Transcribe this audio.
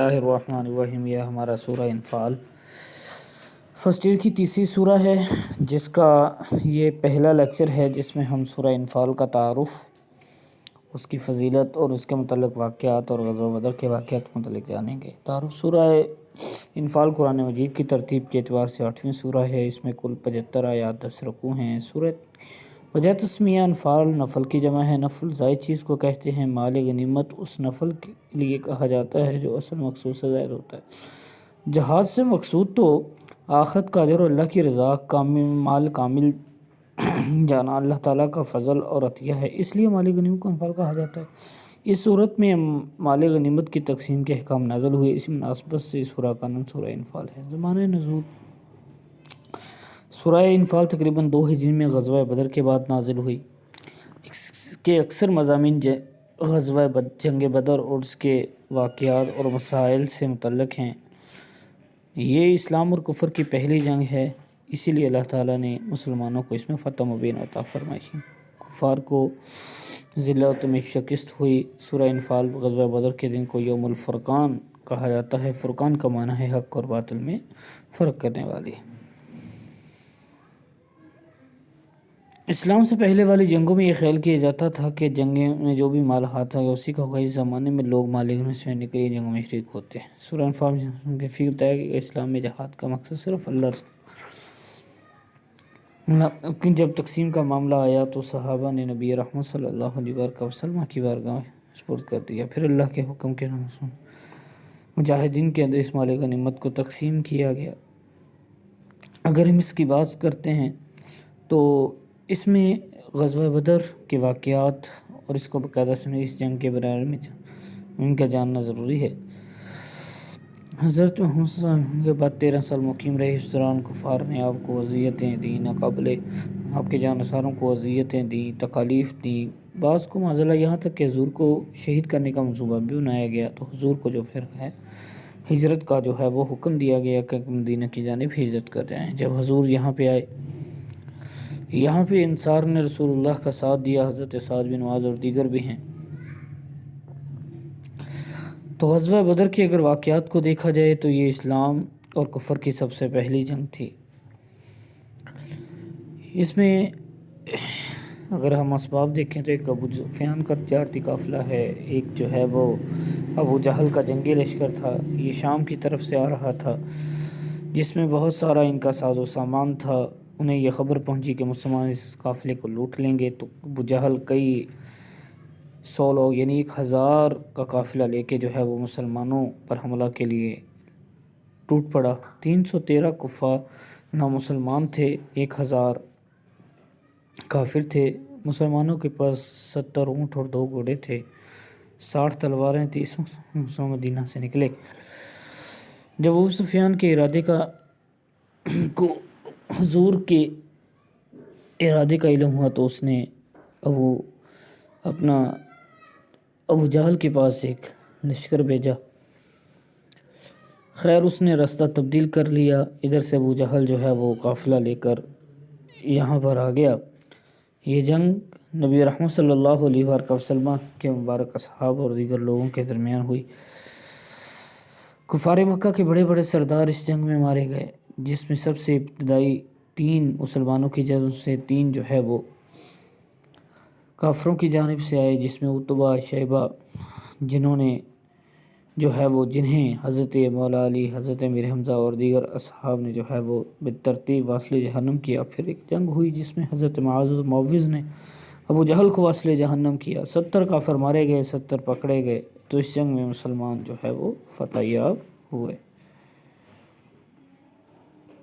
اللہ الرحمن الرحیم۔ یہ ہمارا سورہ انفال فرسٹ ایئر کی تیسری سورہ ہے، جس کا یہ پہلا لیکچر ہے جس میں ہم سورہ انفال کا تعارف، اس کی فضیلت اور اس کے متعلق واقعات اور غزوہ بدر کے واقعات متعلق جانیں گے۔ تعارف: سورہ انفال قرآن مجید کی ترتیب کے اعتبار سے 8ویں سورہ ہے۔ اس میں کل 75 آیات 10 رکوع ہیں۔ سورہ وجہ تسمیہ انفال نفل کی جمع ہے۔ نفل زائد چیز کو کہتے ہیں۔ مال غنیمت اس نفل کے لیے کہا جاتا ہے جو اصل مقصود سے زائد ہوتا ہے۔ جہاد سے مقصود تو آخرت کا اجر اور اللہ کی رضا، مال کامل جانا اللہ تعالیٰ کا فضل اور عطیہ ہے، اس لیے مال غنیمت کو انفال کہا جاتا ہے۔ اس صورت میں مال غنیمت کی تقسیم کے احکام نازل ہوئے، اسی مناسبت سے سورہ کا نام سورہ انفال ہے۔ زمانہ نزول: سورہ انفال تقریباً 2 ہجری میں غزوہ بدر کے بعد نازل ہوئی۔ اس کے اکثر مضامین غزوہ جنگ بدر اور اس کے واقعات اور مسائل سے متعلق ہیں۔ یہ اسلام اور کفر کی پہلی جنگ ہے، اسی لیے اللہ تعالیٰ نے مسلمانوں کو اس میں فتح مبین عطا فرمائی۔ کفار کو ذلت میں شکست ہوئی۔ سورہ انفال غزوہ بدر کے دن کو یوم الفرقان کہا جاتا ہے۔ فرقان کا معنی ہے حق اور باطل میں فرق کرنے والی۔ اسلام سے پہلے والی جنگوں میں یہ خیال کیا جاتا تھا کہ جنگ میں جو بھی مال ہاتھ آ گیا اسی کا ہوگا۔ اس زمانے میں لوگ مال غنیمت سے نکلی جنگوں میں شریک ہوتے ہیں۔ سورہ انفال کے فی بتایا کہ اسلام میں جہاد کا مقصد صرف اللہ، لیکن جب تقسیم کا معاملہ آیا تو صحابہ نے نبی رحمت صلی اللہ علیہ وسلم کی بارگاہ میں سپرد کر دیا۔ پھر اللہ کے حکم کے مجاہدین کے اندر اس مال غنیمت کو تقسیم کیا گیا۔ اگر ہم اس کی بات کرتے ہیں تو اس میں غزوہ بدر کے واقعات اور اس کو باقاعدہ سمجھ اس جنگ کے بارے میں ان کا جاننا ضروری ہے۔ حضرت محمد صلی اللہ علیہ وسلم کے بعد 13 سال مقیم رہے۔ اس دوران کفار نے آپ کو اذیتیں دیں، ناقابل آپ کے جانصاروں کو اذیتیں دیں، تکالیف دیں، بعض کو معذلہ، یہاں تک کہ حضور کو شہید کرنے کا منصوبہ بھی بنایا گیا۔ تو حضور کو جو پھر ہے ہجرت کا جو ہے وہ حکم دیا گیا کہ مدینہ کی جانب ہجرت کر جائیں۔ جب حضور یہاں پہ آئے، یہاں پہ انصار نے رسول اللہ کا ساتھ دیا، حضرت سعد بن معاذ اور دیگر بھی ہیں۔ تو غزوہ بدر کے اگر واقعات کو دیکھا جائے تو یہ اسلام اور کفر کی سب سے پہلی جنگ تھی۔ اس میں اگر ہم اسباب دیکھیں تو ایک ابو سفیان کا تجارتی قافلہ ہے، ایک جو ہے وہ ابو جہل کا جنگی لشکر تھا، یہ شام کی طرف سے آ رہا تھا، جس میں بہت سارا ان کا ساز و سامان تھا۔ انہیں یہ خبر پہنچی کہ مسلمان اس قافلے کو لوٹ لیں گے، تو ابو جہل کئی 100 لوگ یعنی 1000 کا قافلہ لے کے جو ہے وہ مسلمانوں پر حملہ کے لیے ٹوٹ پڑا۔ 313 کفار نامسلمان تھے، 1000 کافر تھے۔ مسلمانوں کے پاس 70 اونٹ اور 2 گھوڑے تھے، 60 تلواریں تھیں۔ اس مسلمان مدینہ سے نکلے۔ جب ابو سفیان کے ارادے کو حضور کے ارادے کا علم ہوا تو اس نے ابو جہل کے پاس ایک لشکر بھیجا۔ خیر اس نے راستہ تبدیل کر لیا۔ ادھر سے ابو جہل جو ہے وہ قافلہ لے کر یہاں پر آ گیا۔ یہ جنگ نبی رحمت صلی اللہ علیہ وسلم کے مبارک اصحاب اور دیگر لوگوں کے درمیان ہوئی۔ کفار مکہ کے بڑے بڑے سردار اس جنگ میں مارے گئے، جس میں سب سے ابتدائی 3 مسلمانوں کی جانب سے 3 جو ہے وہ کافروں کی جانب سے آئے، جس میں عتبہ، شیبہ، جنہیں حضرت مولا علی، حضرت امیر حمزہ اور دیگر اصحاب نے جو ہے وہ بالترتیب واصل جہنم کیا۔ پھر ایک جنگ ہوئی جس میں حضرت معاذ و معوذ نے ابو جہل کو واصل جہنم کیا۔ 70 کافر مارے گئے، 70 پکڑے گئے۔ تو اس جنگ میں مسلمان جو ہے وہ فتح یاب ہوئے۔